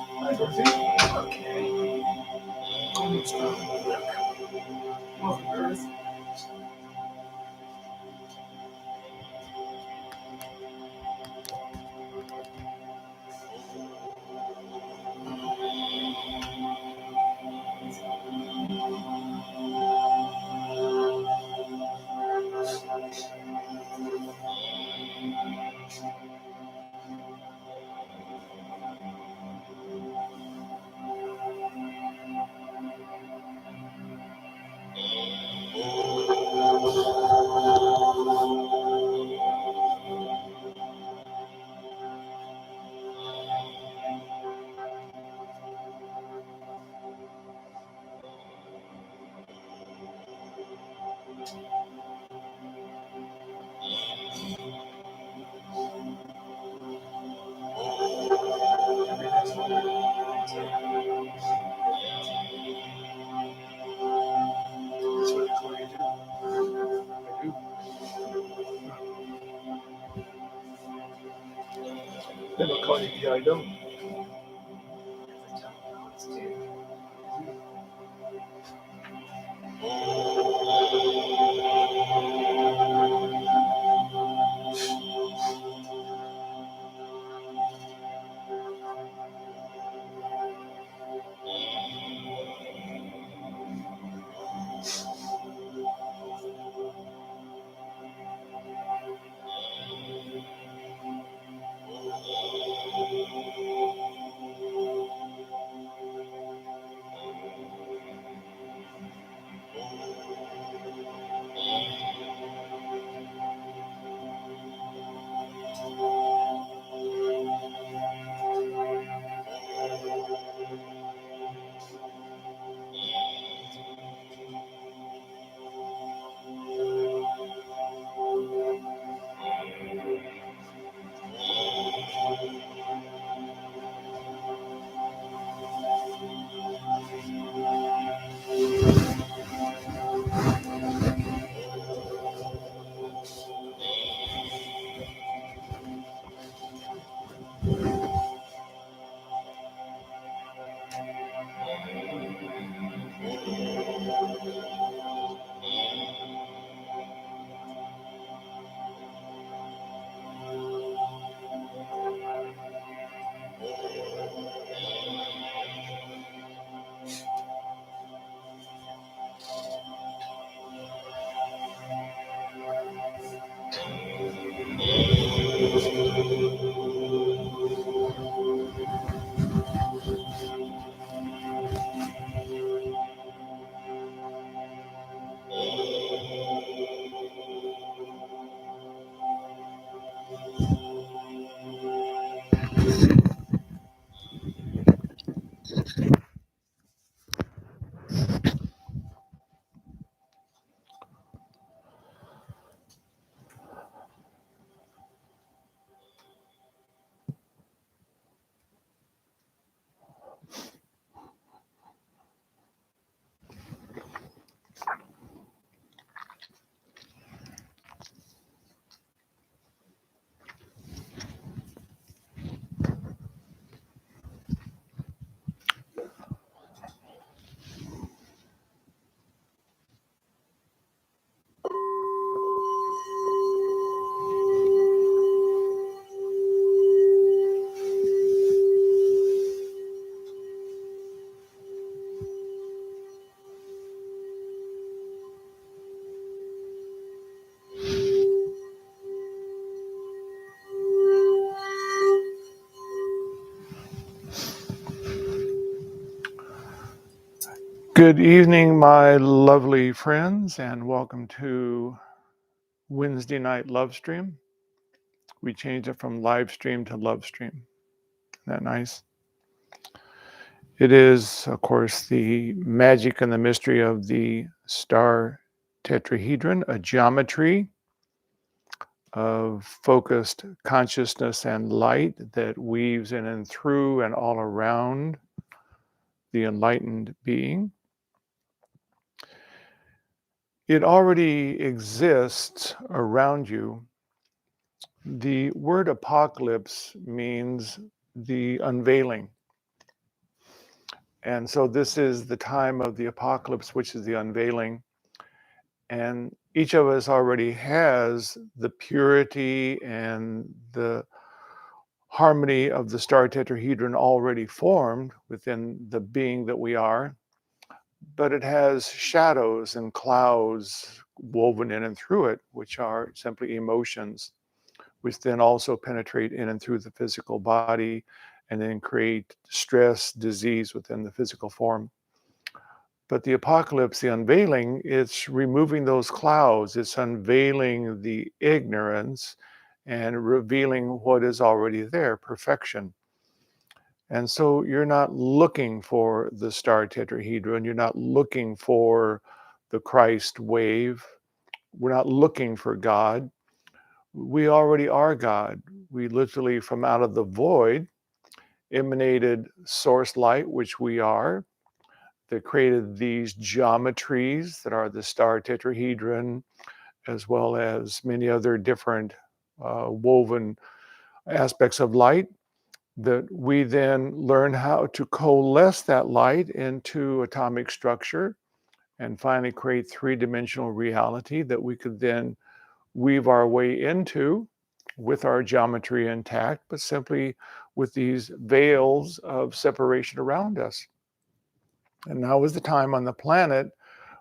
Hi, Dorothy. Okay. Almost done. Welcome, Earth. Every next one. That's what I told you to do. I do. Then I'll call you. Yeah, I don't. Good evening, my lovely friends, and welcome to Wednesday night love stream. We changed it from live stream to love stream. Isn't that nice? It is, of course, the magic and the mystery of the star tetrahedron, a geometry of focused consciousness and light that weaves in and through and all around the enlightened being. It already exists around you. The word apocalypse means the unveiling. And so this is the time of the apocalypse, which is the unveiling. And each of us already has the purity and the harmony of the star tetrahedron already formed within the being that we are. But it has shadows and clouds woven in and through it, which are simply emotions, which then also penetrate in and through the physical body and then create stress, disease within the physical form. But the apocalypse, the unveiling, it's removing those clouds, it's unveiling the ignorance and revealing what is already there, perfection. And so you're not looking for the star tetrahedron, you're not looking for the Christ wave, we're not looking for God. We already are God. We literally, from out of the void, emanated source light, which we are, that created these geometries that are the star tetrahedron, as well as many other different woven aspects of light, that we then learn how to coalesce that light into atomic structure and finally create three-dimensional reality that we could then weave our way into with our geometry intact, but simply with these veils of separation around us. And now is the time on the planet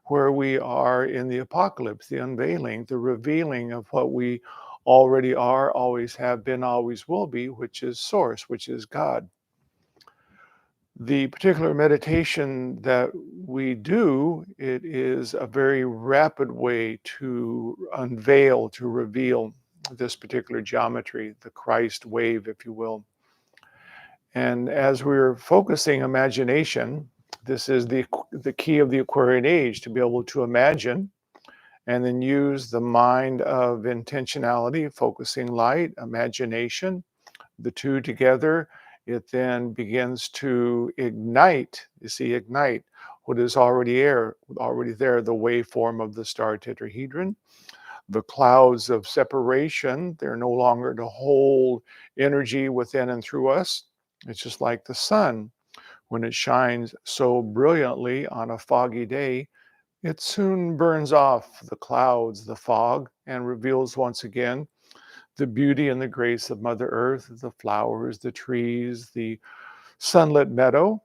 where we are in the apocalypse, the unveiling, the revealing of what we already are, always have been, always will be, which is Source, which is God. The particular meditation that we do, it is a very rapid way to unveil, to reveal this particular geometry, the Christ wave, if you will. And as we're focusing imagination, this is the key of the Aquarian age, to be able to imagine and then use the mind of intentionality, focusing light, imagination, the two together. It then begins to ignite, you see, ignite what is already there, the waveform of the star tetrahedron. The clouds of separation, they're no longer to hold energy within and through us. It's just like the sun. When it shines so brilliantly on a foggy day, it soon burns off the clouds, the fog, and reveals once again the beauty and the grace of Mother Earth, the flowers, the trees, the sunlit meadow.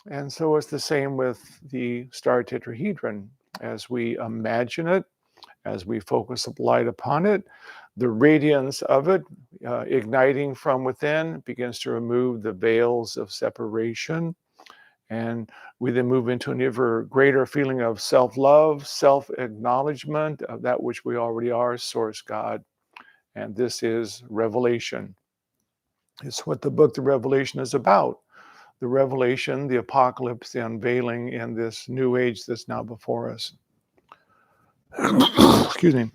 And so it's the same with the star tetrahedron. As we imagine it, as we focus light upon it, the radiance of it, igniting from within, begins to remove the veils of separation. And we then move into an ever greater feeling of self-love, self-acknowledgement of that which we already are, Source God. And this is Revelation. It's what the book, the Revelation, is about. The revelation, the apocalypse, the unveiling in this new age that's now before us. Excuse me.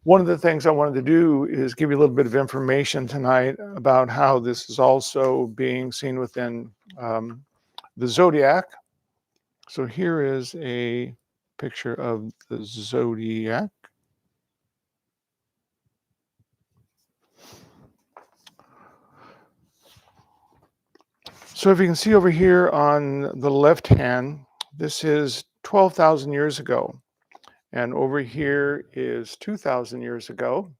One of the things I wanted to do is give you a little bit of information tonight about how this is also being seen within the Zodiac. So here is a picture of the Zodiac. So if you can see over here on the left hand, this is 12,000 years ago. And over here is 2,000 years ago.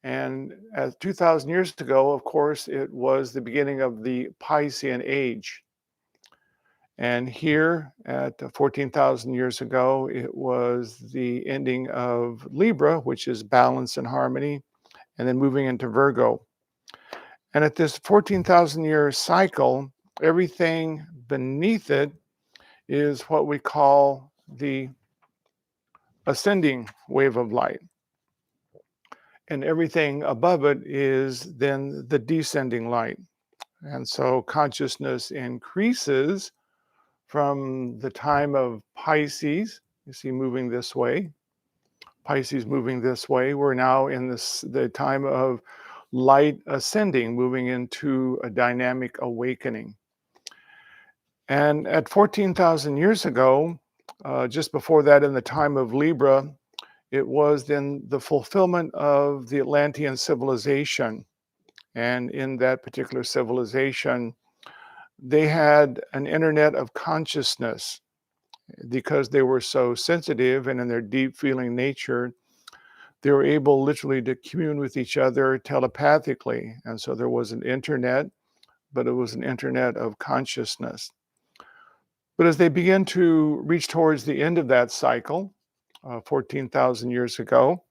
And as 2,000 years ago, of course, it was the beginning of the Piscean age. And here at 14,000 years ago, it was the ending of Libra, which is balance and harmony, and then moving into Virgo. And at this 14,000 year cycle, everything beneath it is what we call the ascending wave of light. And everything above it is then the descending light. And so consciousness increases from the time of Pisces, you see moving this way, Pisces moving this way. We're now in the time of light ascending, moving into a dynamic awakening. And at 14,000 years ago, just before that in the time of Libra, it was then the fulfillment of the Atlantean civilization. And in that particular civilization, they had an internet of consciousness because they were so sensitive and in their deep feeling nature, they were able literally to commune with each other telepathically. And so there was an internet, but it was an internet of consciousness. But as they began to reach towards the end of that cycle, 14,000 years ago,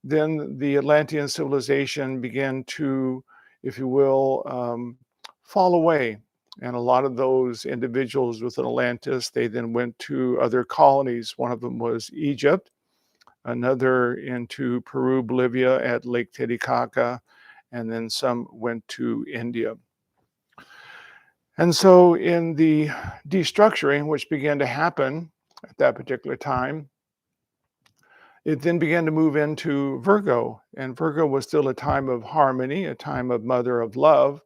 then the Atlantean civilization began to, if you will, fall away. And a lot of those individuals within Atlantis, they then went to other colonies. One of them was Egypt, another into Peru, Bolivia at Lake Titicaca, and then some went to India. And so in the destructuring, which began to happen at that particular time, it then began to move into Virgo. And Virgo was still a time of harmony, a time of mother of love.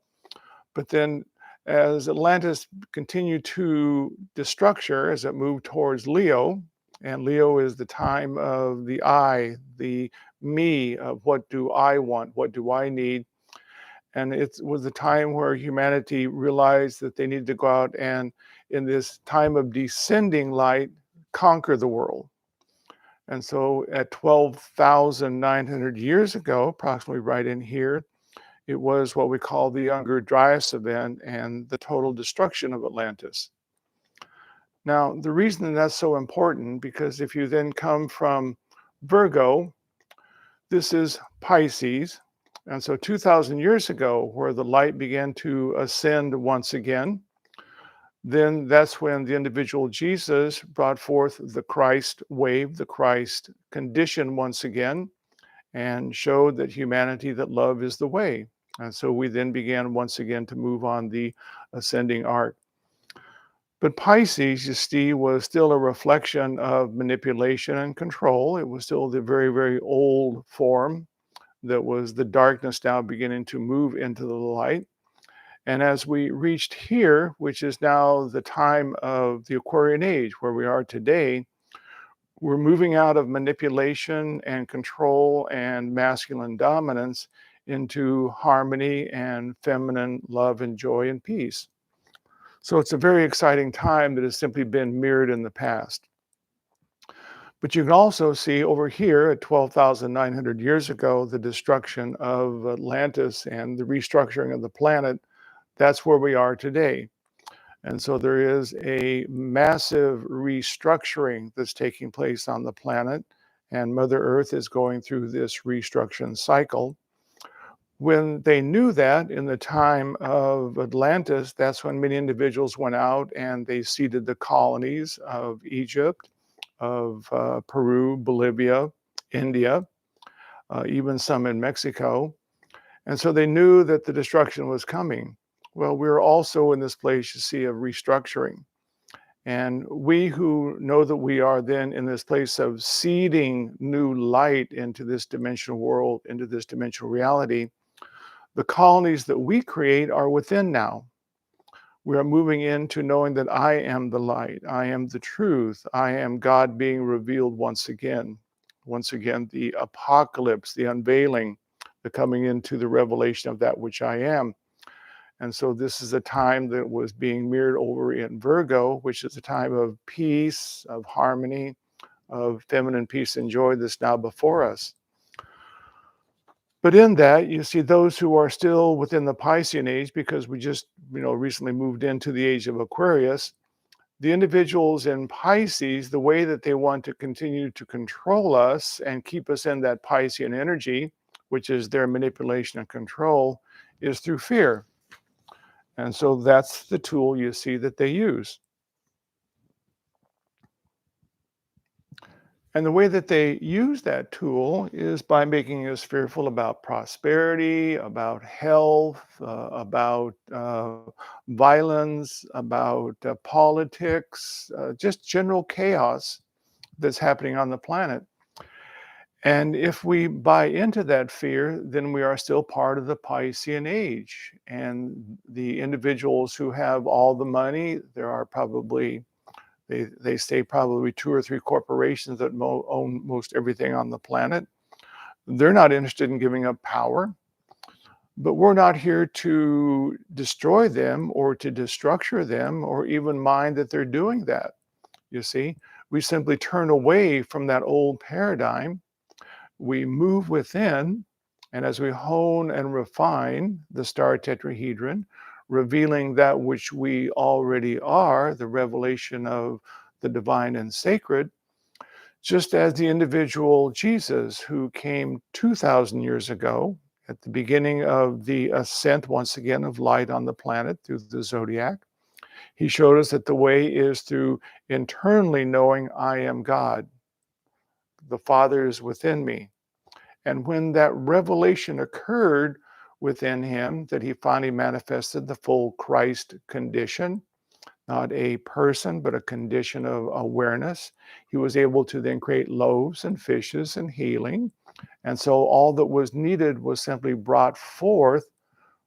But then as Atlantis continued to destructure, as it moved towards Leo, and Leo is the time of the I, the me, of what do I want, what do I need. And it was a time where humanity realized that they needed to go out and, in this time of descending light, conquer the world. And so at 12,900 years ago, approximately right in here, it was what we call the Younger Dryas event and the total destruction of Atlantis. Now, the reason that's so important, because if you then come from Virgo, this is Pisces. And so 2,000 years ago, where the light began to ascend once again, then that's when the individual Jesus brought forth the Christ wave, the Christ condition once again, and showed that humanity, that love is the way. And so we then began once again to move on the ascending arc. But Pisces, you see, was still a reflection of manipulation and control. It was still the very, very old form that was the darkness now beginning to move into the light. And as we reached here, which is now the time of the Aquarian age, where we are today, we're moving out of manipulation and control and masculine dominance into harmony and feminine love and joy and peace. So it's a very exciting time that has simply been mirrored in the past. But you can also see over here at 12,900 years ago, the destruction of Atlantis and the restructuring of the planet. That's where we are today. And so there is a massive restructuring that's taking place on the planet, and Mother Earth is going through this restructuring cycle. When they knew that in the time of Atlantis, that's when many individuals went out and they seeded the colonies of Egypt, of Peru, Bolivia, India. even some in Mexico. And so they knew that the destruction was coming. Well, we're also in this place, you see, of restructuring. And we who know that we are then in this place of seeding new light into this dimensional world, into this dimensional reality, the colonies that we create are within now. We are moving into knowing that I am the light, I am the truth, I am God being revealed once again. Once again, the apocalypse, the unveiling, the coming into the revelation of that which I am. And so this is a time that was being mirrored over in Virgo, which is a time of peace, of harmony, of feminine peace and joy that's now before us. But in that, you see those who are still within the Piscean age, because we just, recently moved into the age of Aquarius. The individuals in Pisces, the way that they want to continue to control us and keep us in that Piscean energy, which is their manipulation and control, is through fear. And so that's the tool you see that they use. And the way that they use that tool is by making us fearful about prosperity, about health, about violence, about politics, just general chaos that's happening on the planet. And if we buy into that fear, then we are still part of the Piscean age. And the individuals who have all the money, there are probably they say probably 2 or 3 corporations that own most everything on the planet. They're not interested in giving up power, but we're not here to destroy them or to destructure them or even mind that they're doing that. You see, we simply turn away from that old paradigm. We move within, and as we hone and refine the star tetrahedron, revealing that which we already are, the revelation of the divine and sacred, just as the individual Jesus who came 2,000 years ago at the beginning of the ascent, once again, of light on the planet through the Zodiac. He showed us that the way is through internally knowing I am God. The Father is within me. And when that revelation occurred within him, that he finally manifested the full Christ condition, not a person, but a condition of awareness, he was able to then create loaves and fishes and healing. And so all that was needed was simply brought forth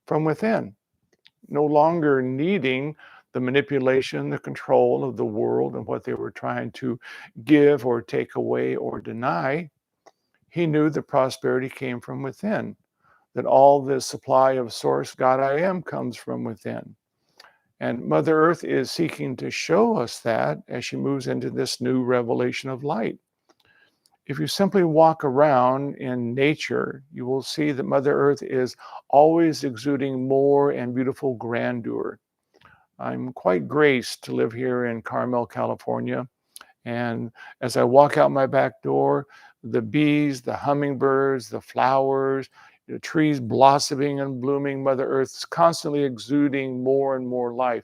from within, no longer needing the manipulation, the control of the world and what they were trying to give or take away or deny. He knew that prosperity came from within, that all the supply of source, God I am, comes from within. And Mother Earth is seeking to show us that as she moves into this new revelation of light. If you simply walk around in nature, you will see that Mother Earth is always exuding more and beautiful grandeur. I'm quite graced to live here in Carmel, California. And as I walk out my back door, the bees, the hummingbirds, the flowers, the trees blossoming and blooming, Mother Earth's constantly exuding more and more life.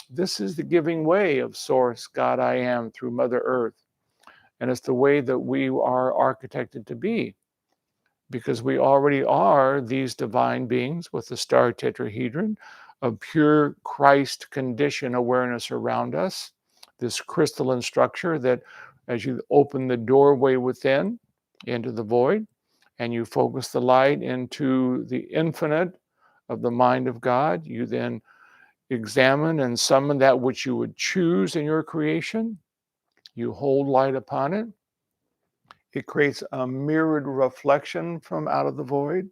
This is the giving way of Source, God I am, through Mother Earth. And it's the way that we are architected to be, because we already are these divine beings with the star tetrahedron of pure Christ condition awareness around us, this crystalline structure that as you open the doorway within into the void and you focus the light into the infinite of the mind of God, you then examine and summon that which you would choose in your creation. You hold light upon it. It creates a mirrored reflection from out of the void.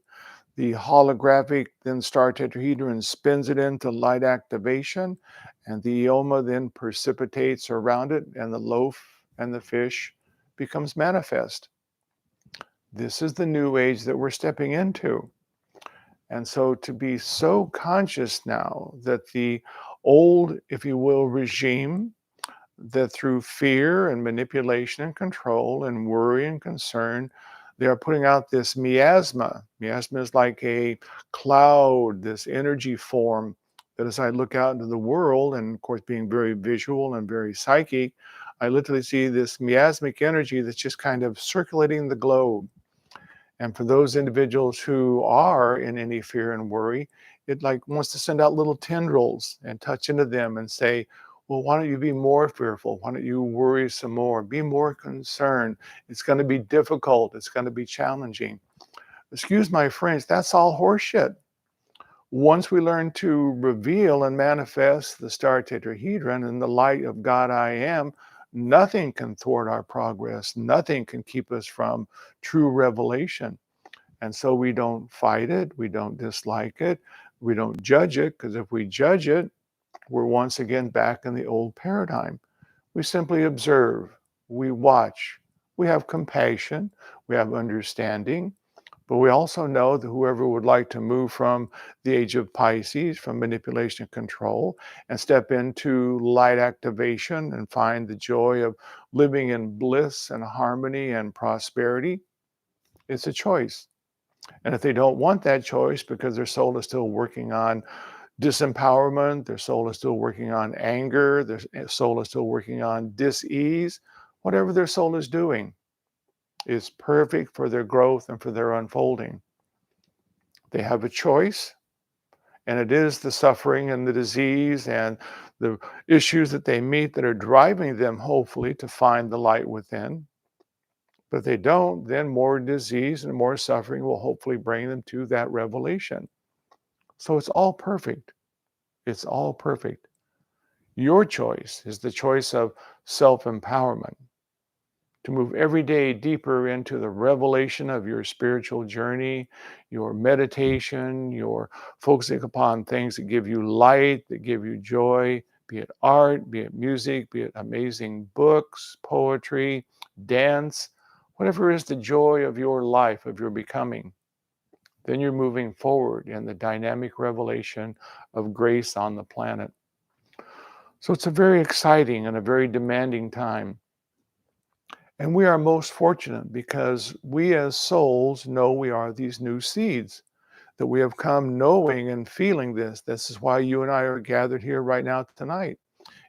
The holographic then star tetrahedron spins it into light activation, and the eoma then precipitates around it, and the loaf and the fish becomes manifest. This is the new age that we're stepping into. And so to be so conscious now that the old, if you will, regime, that through fear and manipulation and control and worry and concern, they are putting out this miasma. Miasma is like a cloud, this energy form that as I look out into the world, and of course being very visual and very psychic, I literally see this miasmic energy that's just kind of circulating the globe. And for those individuals who are in any fear and worry, it like wants to send out little tendrils and touch into them and say, well, why don't you be more fearful? Why don't you worry some more? Be more concerned. It's going to be difficult. It's going to be challenging. Excuse my French, that's all horseshit. Once we learn to reveal and manifest the star tetrahedron in the light of God I am, nothing can thwart our progress. Nothing can keep us from true revelation. And so we don't fight it. We don't dislike it. We don't judge it, because if we judge it, we're once again back in the old paradigm. We simply observe. We watch. We have compassion. We have understanding. But we also know that whoever would like to move from the age of Pisces, from manipulation and control, and step into light activation and find the joy of living in bliss and harmony and prosperity, it's a choice. And if they don't want that choice because their soul is still working on disempowerment, their soul is still working on anger, their soul is still working on dis-ease, whatever their soul is doing is perfect for their growth and for their unfolding. They have a choice, and it is the suffering and the disease and the issues that they meet that are driving them, hopefully, to find the light within. But if they don't, then more disease and more suffering will hopefully bring them to that revelation. So it's all perfect. It's all perfect. Your choice is the choice of self-empowerment, to move every day deeper into the revelation of your spiritual journey, your meditation, your focusing upon things that give you light, that give you joy, be it art, be it music, be it amazing books, poetry, dance, whatever is the joy of your life, of your becoming. Then you're moving forward in the dynamic revelation of grace on the planet. So it's a very exciting and a very demanding time. And we are most fortunate because we as souls know we are these new seeds, that we have come knowing and feeling this. This is why you and I are gathered here right now tonight.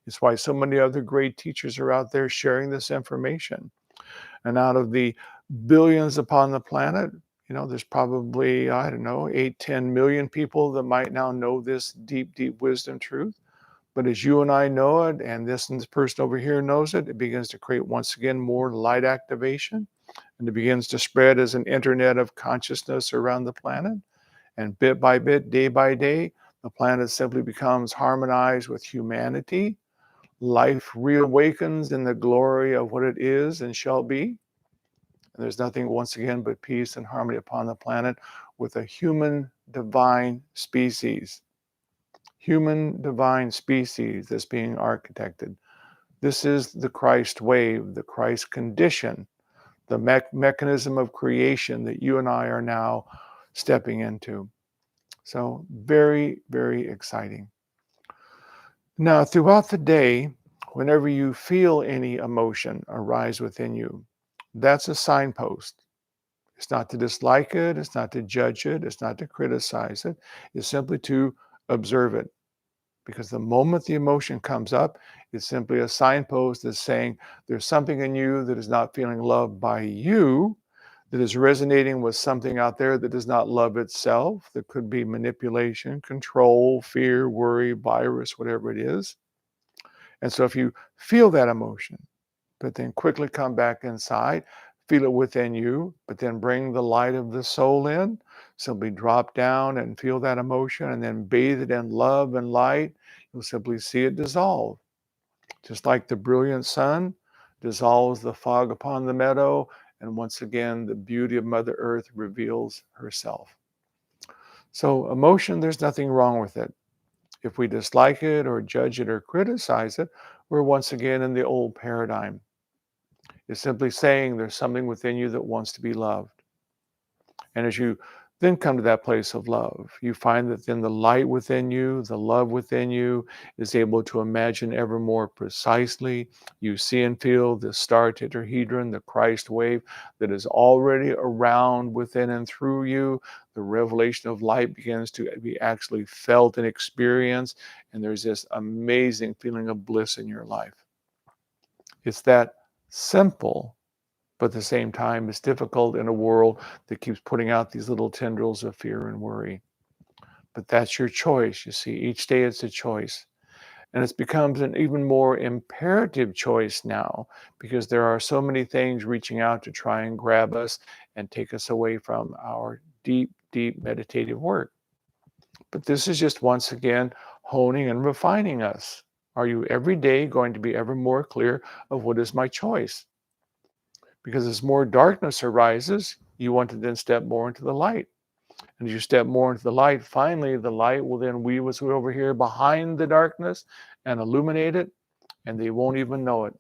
It's why so many other great teachers are out there sharing this information. And out of the billions upon the planet, there's probably, I don't know, 8, 10 million people that might now know this deep, deep wisdom truth. But as you and I know it, and this person over here knows it, it begins to create once again more light activation, and it begins to spread as an internet of consciousness around the planet. And bit by bit, day by day, the planet simply becomes harmonized with humanity. Life reawakens in the glory of what it is and shall be. And there's nothing once again but peace and harmony upon the planet with a human divine species. Human divine species that's being architected. This is the Christ wave, the Christ condition, the mechanism of creation that you and I are now stepping into. So very, very exciting. Now, throughout the day, whenever you feel any emotion arise within you, that's a signpost. It's not to dislike it, it's not to judge it, it's not to criticize it, it's simply to observe it. Because the moment the emotion comes up, it's simply a signpost that's saying there's something in you that is not feeling loved by you, that is resonating with something out there that does not love itself. That could be manipulation, control, fear, worry, virus, whatever it is. And so if you feel that emotion, but then quickly come back inside, feel it within you, but then bring the light of the soul in, simply drop down and feel that emotion and then bathe it in love and light, you'll simply see it dissolve. Just like the brilliant sun dissolves the fog upon the meadow, and once again, the beauty of Mother Earth reveals herself. So emotion, there's nothing wrong with it. If we dislike it or judge it or criticize it, we're once again in the old paradigm. It's simply saying there's something within you that wants to be loved. And as you then come to that place of love, you find that then the light within you, the love within you is able to imagine ever more precisely. You see and feel the star tetrahedron, the Christ wave that is already around within and through you. The revelation of light begins to be actually felt and experienced. And there's this amazing feeling of bliss in your life. It's that simple, But at the same time, it's difficult in a world that keeps putting out these little tendrils of fear and worry. But that's your choice. You see, each day it's a choice. And it becomes an even more imperative choice now because there are so many things reaching out to try and grab us and take us away from our deep, deep meditative work. But this is just once again honing and refining us. Are you every day going to be ever more clear of what is my choice? Because as more darkness arises, you want to then step more into the light. And as you step more into the light, finally the light will then weave its way over here behind the darkness and illuminate it, and they won't even know it.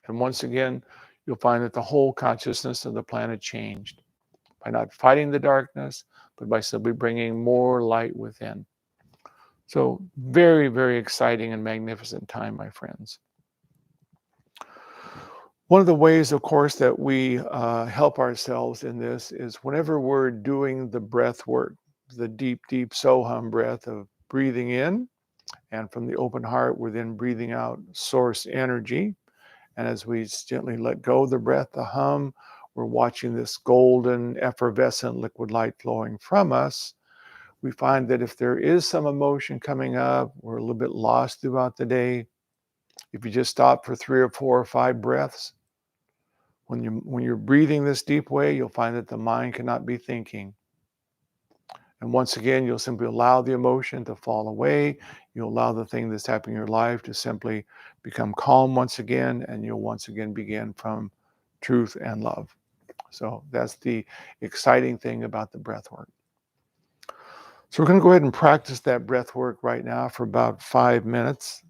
And once again, you'll find that the whole consciousness of the planet changed by not fighting the darkness, but by simply bringing more light within. So very, very exciting and magnificent time, my friends. One of the ways, of course, that we help ourselves in this is whenever we're doing the breath work, the deep, deep Soham breath of breathing in, and from the open heart, we're then breathing out source energy. And as we gently let go of the breath, the hum, we're watching this golden, effervescent liquid light flowing from us. We find that if there is some emotion coming up, we're a little bit lost throughout the day. If you just stop for 3 or 4 or 5 breaths, when you're breathing this deep way, you'll find that the mind cannot be thinking. And once again, you'll simply allow the emotion to fall away. You'll allow the thing that's happening in your life to simply become calm once again, and you'll once again begin from truth and love. So that's the exciting thing about the breath work. So we're going to go ahead and practice that breath work right now for about 5 minutes.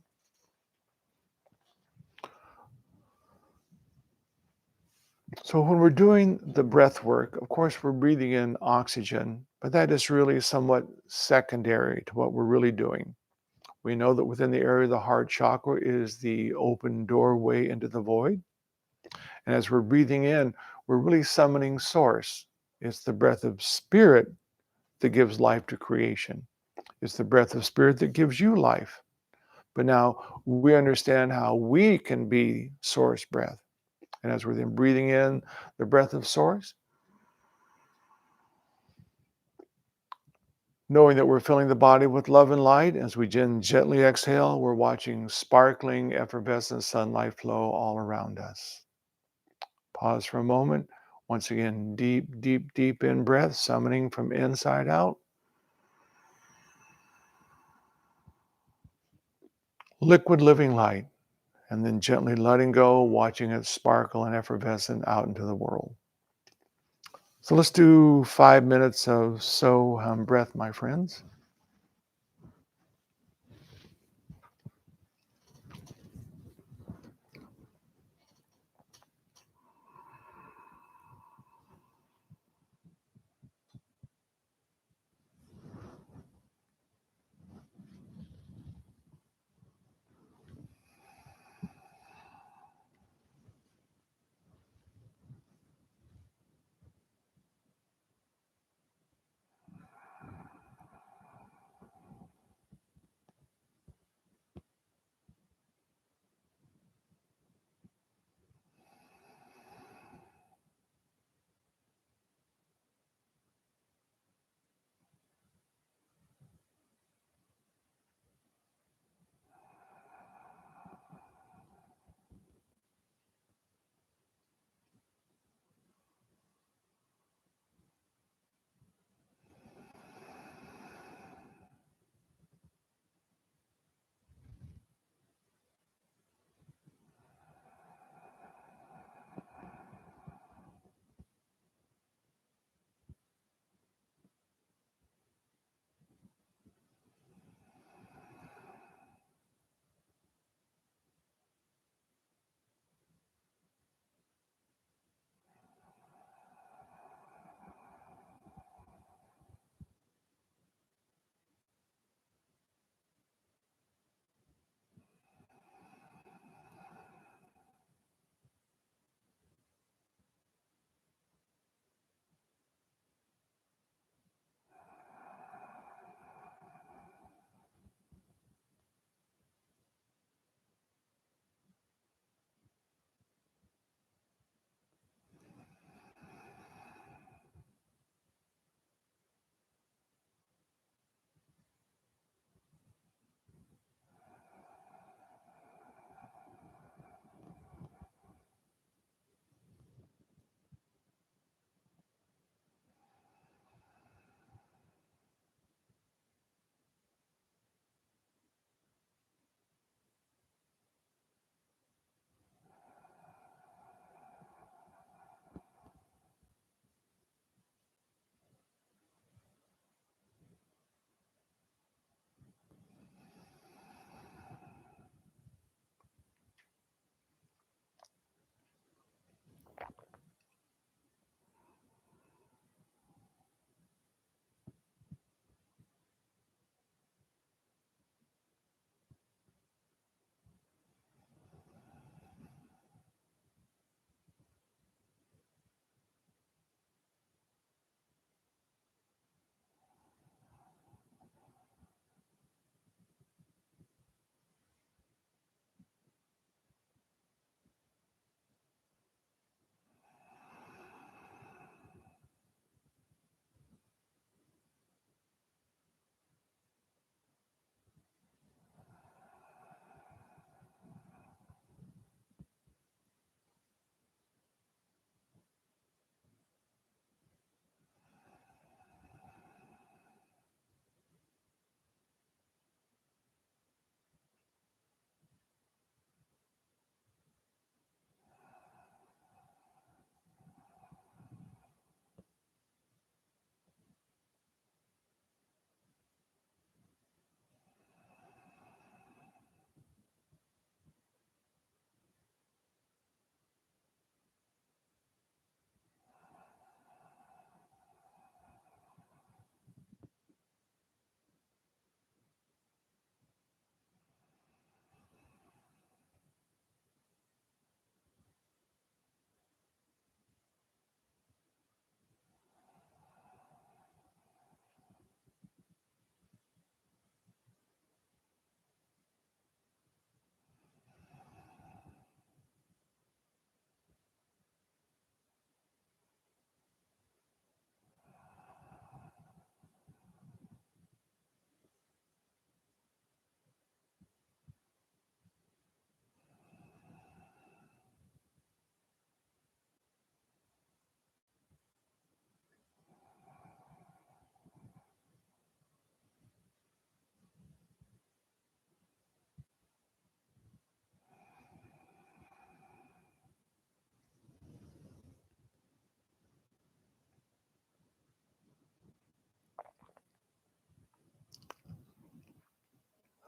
So when we're doing the breath work, of course, we're breathing in oxygen, but that is really somewhat secondary to what we're really doing. We know that within the area of the heart chakra is the open doorway into the void. And as we're breathing in, we're really summoning source. It's the breath of spirit that gives life to creation. It's the breath of spirit that gives you life. But now we understand how we can be source breath. And as we're then breathing in the breath of source, knowing that we're filling the body with love and light, as we gently exhale, we're watching sparkling, effervescent sunlight flow all around us. Pause for a moment. Once again, deep, deep, deep in breath, summoning from inside out. Liquid living light, and then gently letting go, watching it sparkle and effervescent out into the world. So let's do 5 minutes of Soham breath, my friends.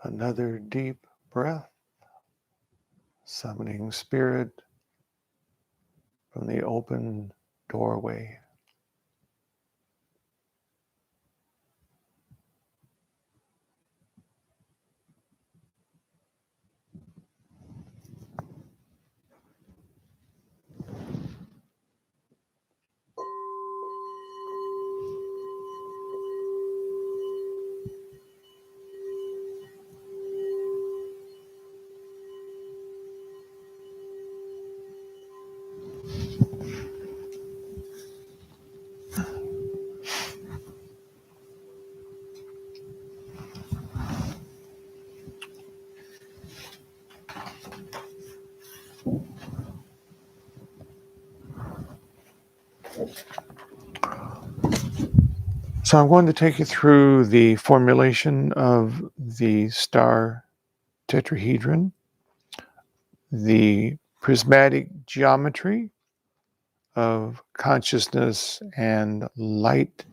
Another deep breath, summoning spirit from the open doorway. So I'm going to take you through the formulation of the star tetrahedron, the prismatic geometry of consciousness and light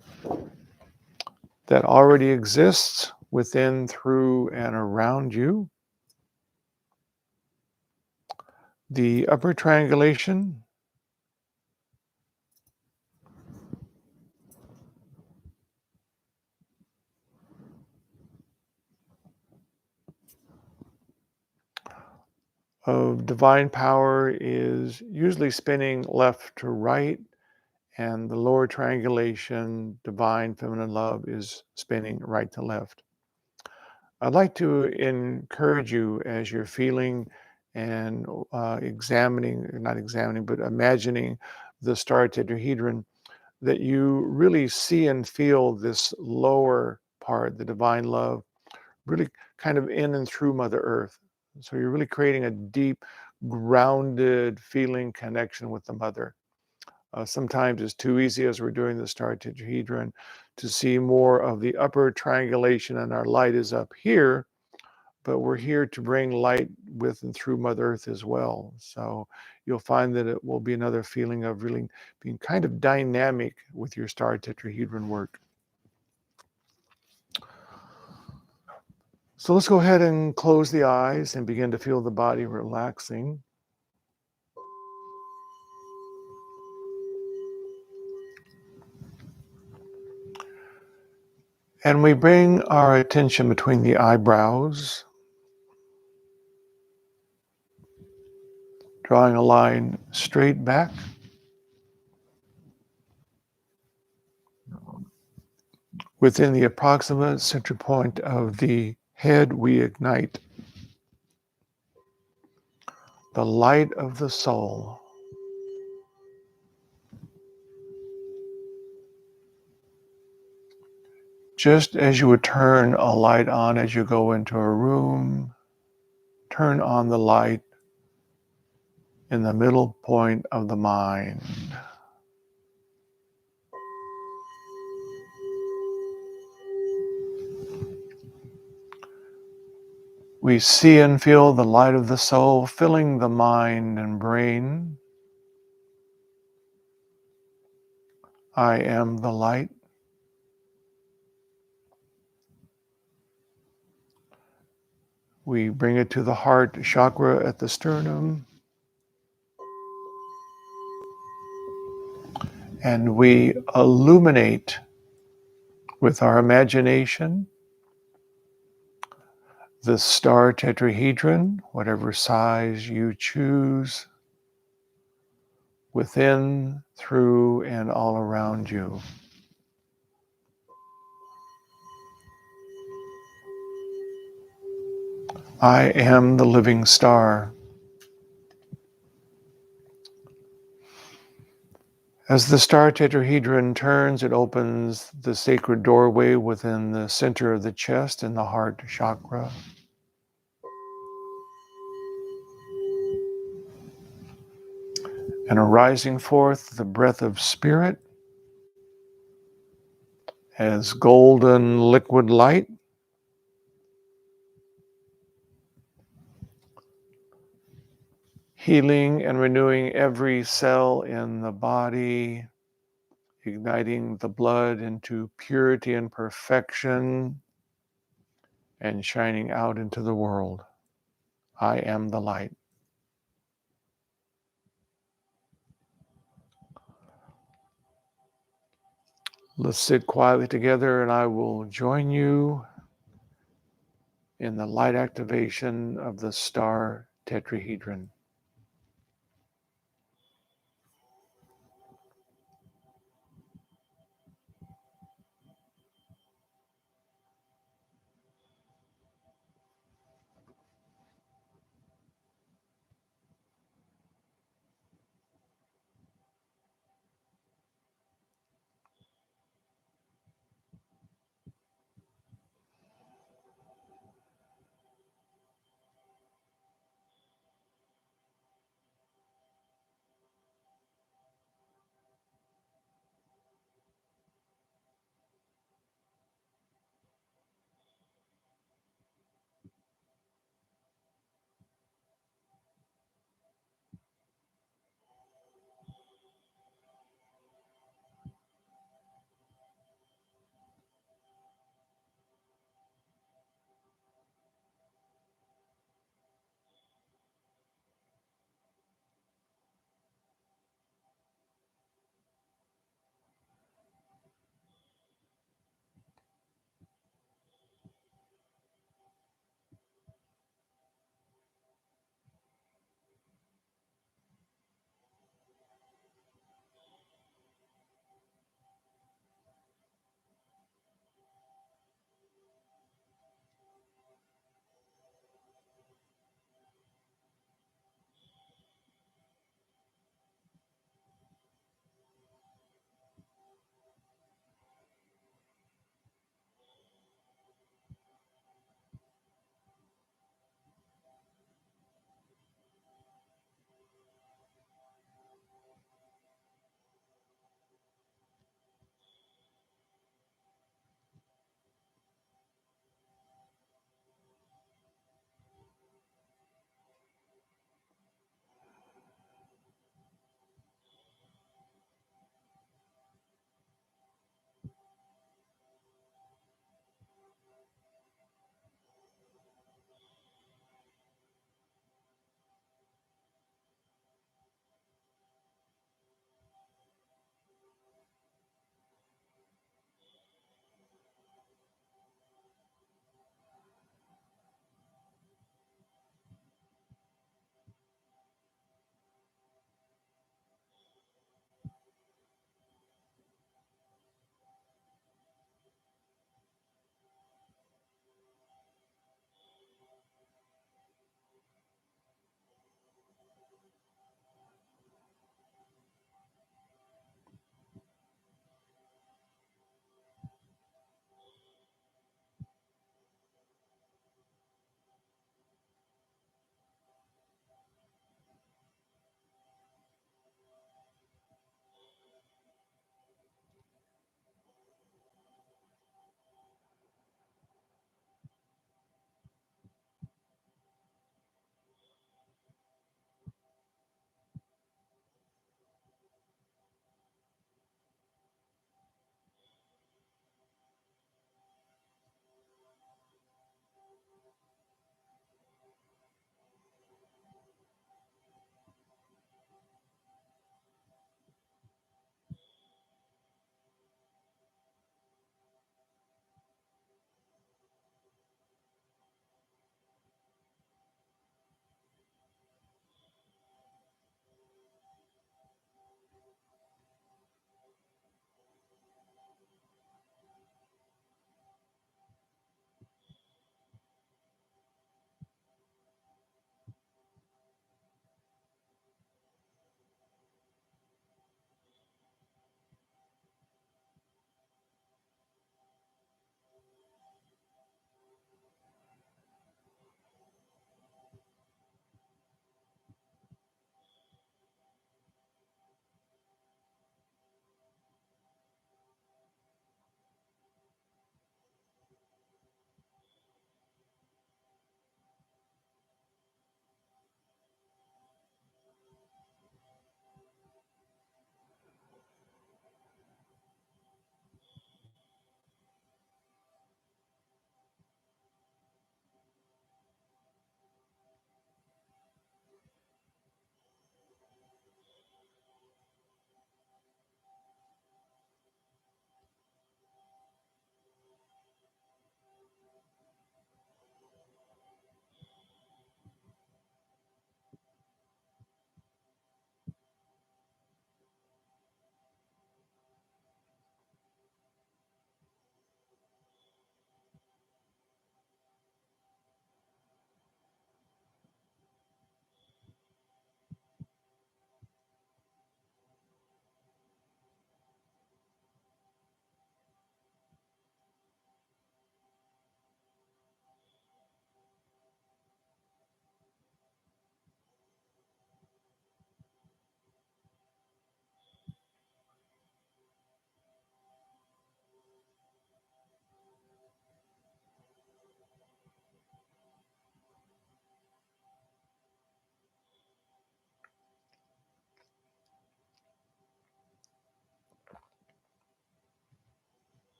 that already exists within, through, and around you, the upper triangulation of divine power is usually spinning left to right, and the lower triangulation, divine feminine love, is spinning right to left. I'd like to encourage you as you're feeling and not examining, but imagining the star tetrahedron, that you really see and feel this lower part, the divine love, really kind of in and through Mother Earth. So you're really creating a deep, grounded feeling connection with the Mother. Sometimes it's too easy as we're doing the star tetrahedron to see more of the upper triangulation, and our light is up here, but we're here to bring light with and through Mother Earth as well. So you'll find that it will be another feeling of really being kind of dynamic with your star tetrahedron work. So let's go ahead and close the eyes and begin to feel the body relaxing. And we bring our attention between the eyebrows, drawing a line straight back. Within the approximate center point of the head, we ignite the light of the soul. Just as you would turn a light on as you go into a room, turn on the light in the middle point of the mind. We see and feel the light of the soul filling the mind and brain. I am the light. We bring it to the heart chakra at the sternum. And we illuminate with our imagination the star tetrahedron, whatever size you choose, within, through, and all around you. I am the living star. As the star tetrahedron turns, it opens the sacred doorway within the center of the chest in the heart chakra. And arising forth the breath of spirit as golden liquid light, healing and renewing every cell in the body, igniting the blood into purity and perfection, and shining out into the world. I am the light. Let's sit quietly together and I will join you in the light activation of the star tetrahedron.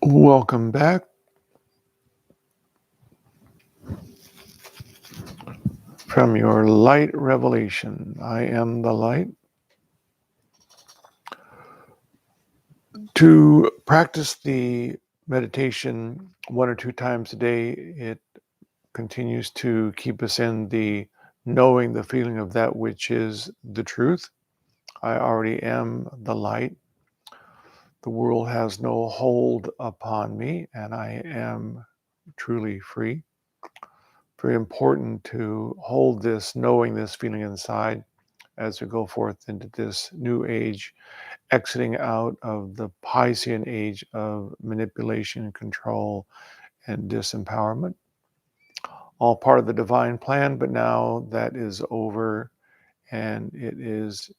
Welcome back. From your light revelation, I am the light. To practice the meditation 1 or 2 times a day, it continues to keep us in the knowing, the feeling of that which is the truth. I already am the light. The world has no hold upon me, and I am truly free. Very important to hold this knowing, this feeling inside as we go forth into this new age, exiting out of the Piscean age of manipulation, control, and disempowerment. All part of the divine plan, but now that is over, and it is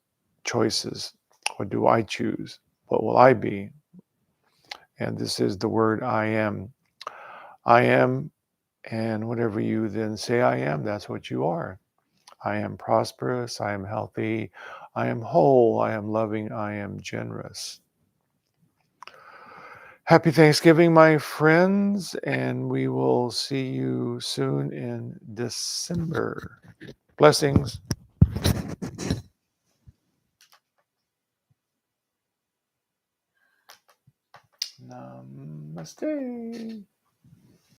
choices. What do I choose? What will I be? And this is the word I am. I am, and whatever you then say I am, that's what you are. I am prosperous, I am healthy, I am whole, I am loving, I am generous. Happy Thanksgiving, my friends, and we will see you soon in December. Blessings. Namaste.